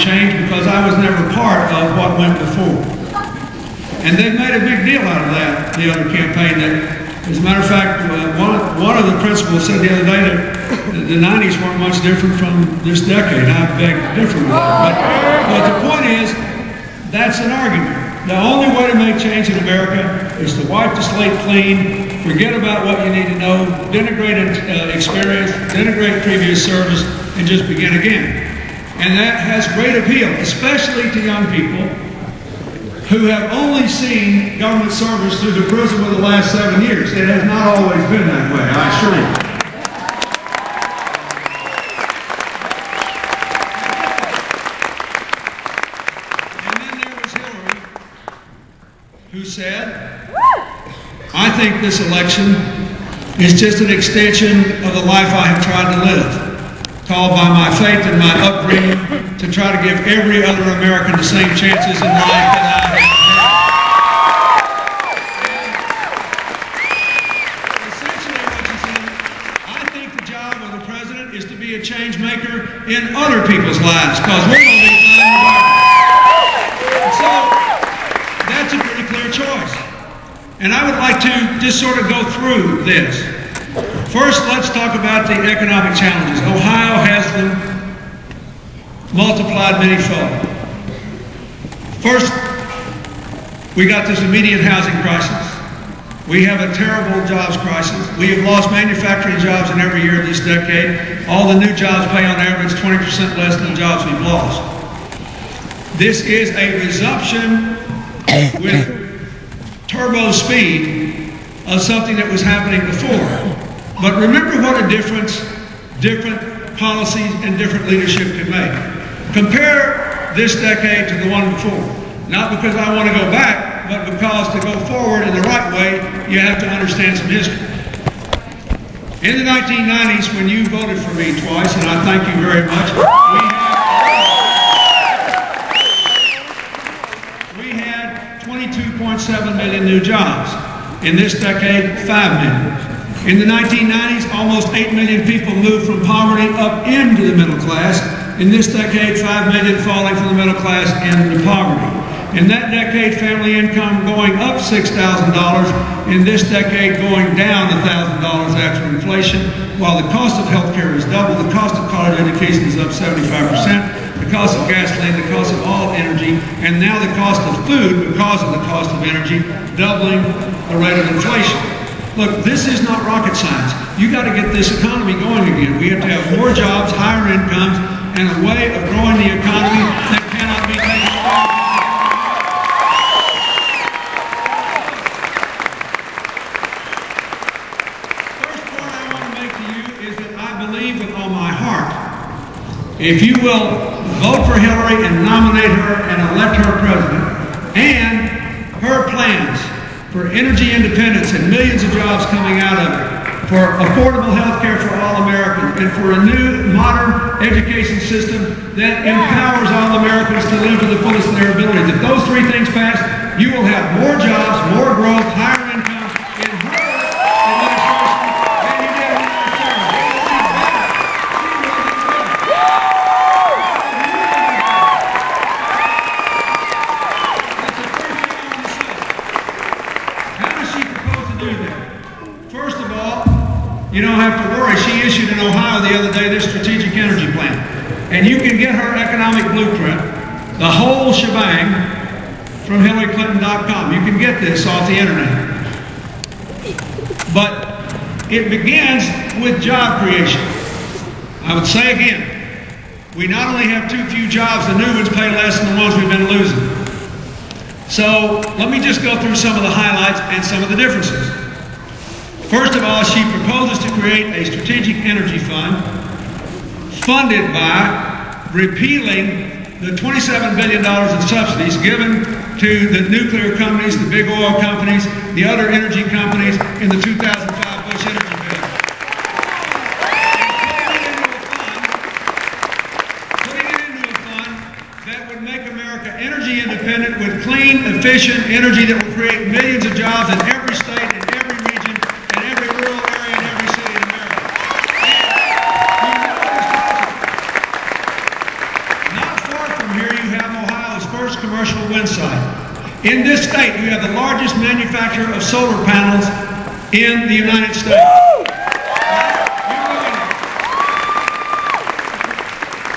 change because I was never part of what went before. And they've made a big deal out of that, the other campaign. That, as a matter of fact, one of the principals said the other day that the 90s weren't much different from this decade. I beg to differ with that. But the point is, that's an argument. The only way to make change in America is to wipe the slate clean, forget about what you need to know, denigrate experience, denigrate previous service, and just begin again. And that has great appeal, especially to young people who have only seen government service through the prism of the last 7 years. It has not always been that way, I assure you. Who said, I think this election is just an extension of the life I have tried to live, called by my faith and my upbringing to try to give every other American the same chances in life that I have had. Essentially what he said, I think the job of the president is to be a change maker in other people's lives, because we're going to be fine regardless. So, that's a pretty clear choice. And I would like to just sort of go through this. First, let's talk about the economic challenges. Ohio has them multiplied many-fold. First, we got this immediate housing crisis. We have a terrible jobs crisis. We have lost manufacturing jobs in every year of this decade. All the new jobs pay on average 20% less than the jobs we've lost. This is a resumption with turbo speed of something that was happening before. But remember what a difference different policies and different leadership can make. Compare this decade to the one before. Not because I want to go back, but because to go forward in the right way, you have to understand some history. In the 1990s, when you voted for me twice, and I thank you very much, we had 22.7 million new jobs. In this decade, 5 million. In the 1990s, almost 8 million people moved from poverty up into the middle class. In this decade, 5 million falling from the middle class into poverty. In that decade, family income going up $6,000. In this decade, going down $1,000 after inflation. While the cost of health care is double, the cost of college education is up 75%. The cost of gasoline, the cost of all energy, and now the cost of food, because of the cost of energy, doubling the rate of inflation. Look, this is not rocket science. You got to get this economy going again. We have to have more jobs, higher incomes, and a way of growing the economy that cannot be taken away. First point I want to make to you is that I believe with all my heart, if you will vote for Hillary and nominate her and elect her president, and her plans for energy independence and millions of jobs coming out of it, for affordable health care for all Americans, and for a new modern education system that empowers all Americans to live to the fullest of their abilities. If those three things pass, you will have more jobs, more growth, higher incomes in her administration than you did when I served. How does she propose to do that? First of all, you don't have to worry. She issued in Ohio the other day this strategic energy plan. And you can get her economic blueprint, the whole shebang, from HillaryClinton.com. You can get this off the internet. But it begins with job creation. I would say again, we not only have too few jobs, the new ones pay less than the ones we've been losing. So let me just go through some of the highlights and some of the differences. First of all, she proposes to create a strategic energy fund funded by repealing the $27 billion in subsidies given to the nuclear companies, the big oil companies, the other energy companies in the 2005 Bush energy bill. Putting it into a fund that would make America energy independent with clean, efficient energy that will create millions of jobs in every state, in every region, in every rural area, in every city in America. largest commercial wind site. In this state, you have the largest manufacturer of solar panels in the United States.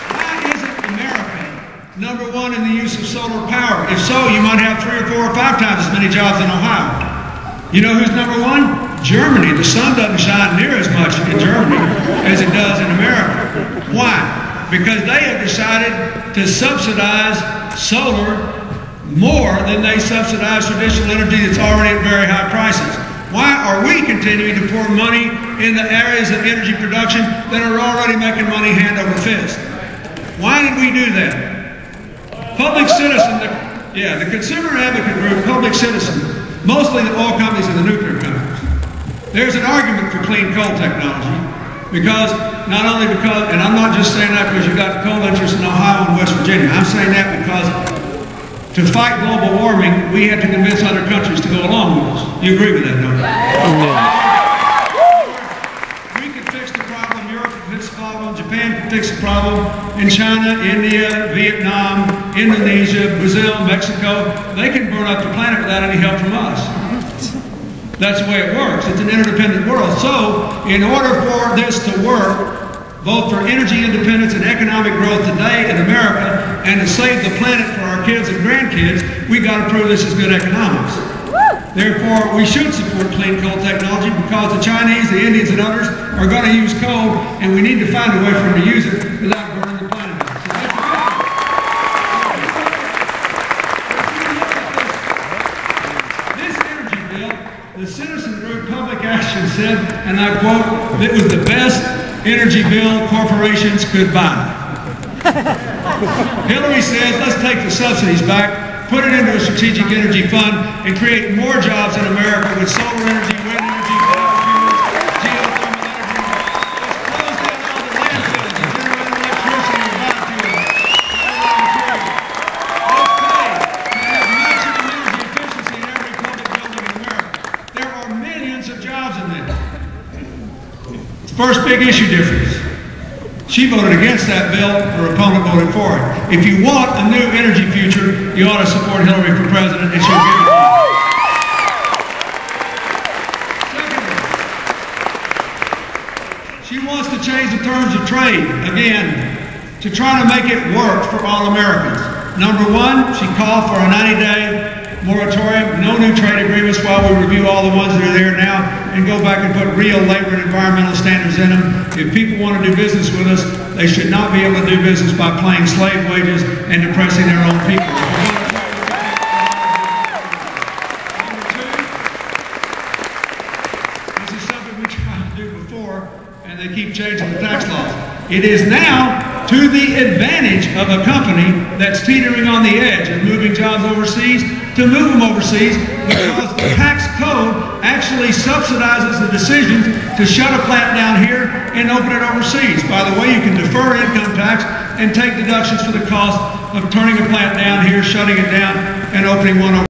Why isn't America number one in the use of solar power? If so, you might have 3 or 4 or 5 times as many jobs in Ohio. You know who's number one? Germany. The sun doesn't shine near as much in Germany as it does in America. Why? Because they have decided to subsidize solar more than they subsidize traditional energy that's already at very high prices. Why are we continuing to pour money in the areas of energy production that are already making money hand over fist? Why did we do that? Public Citizen, the consumer advocate group, Public Citizen, mostly the oil companies and the nuclear companies. There's an argument for clean coal technology because, not only because, and I'm not just saying that because you've got coal interests in Ohio and West Virginia. I'm saying that because to fight global warming, we have to convince other countries to go along with us. You agree with that, don't you? We can fix the problem. Europe can fix the problem. Japan can fix the problem. In China, India, Vietnam, Indonesia, Brazil, Mexico, they can burn up the planet without any help from us. That's the way it works. It's an interdependent world. So, in order for this to work, both for energy independence and economic growth today in America, and to save the planet for our kids and grandkids, we've got to prove this is good economics. Therefore, we should support clean coal technology because the Chinese, the Indians, and others are going to use coal, and we need to find a way for them to use it without burning the planet out. So this energy bill, the citizen group Public Action said, and I quote, it was the best energy bill corporations could buy. Hillary says, let's take the subsidies back, put it into a strategic energy fund, and create more jobs in America with solar energy, wind energy, biofuels, geothermal energy. Let's close down all the landfills and generate electricity and biofuels. Let's pay to have maximum energy efficiency in every public building in America. There are millions of jobs in this. First big issue difference. She voted against that bill, her opponent voted for it. If you want a new energy future, you ought to support Hillary for president, and she'll give it to you. Secondly, she wants to change the terms of trade, again, to try to make it work for all Americans. Number one, she called for a 90-day moratorium, no new trade agreements while we review all the ones that are there now and go back and put real labor and environmental standards in them. If people want to do business with us, they should not be able to do business by paying slave wages and depressing their own people. Number two, this is something we tried to do before, and they keep changing the tax laws. It is now to the advantage of a company that's teetering on the edge of moving jobs overseas to move them overseas because the tax code actually subsidizes the decision to shut a plant down here and open it overseas. By the way, you can defer income tax and take deductions for the cost of turning a plant down here, shutting it down, and opening one overseas.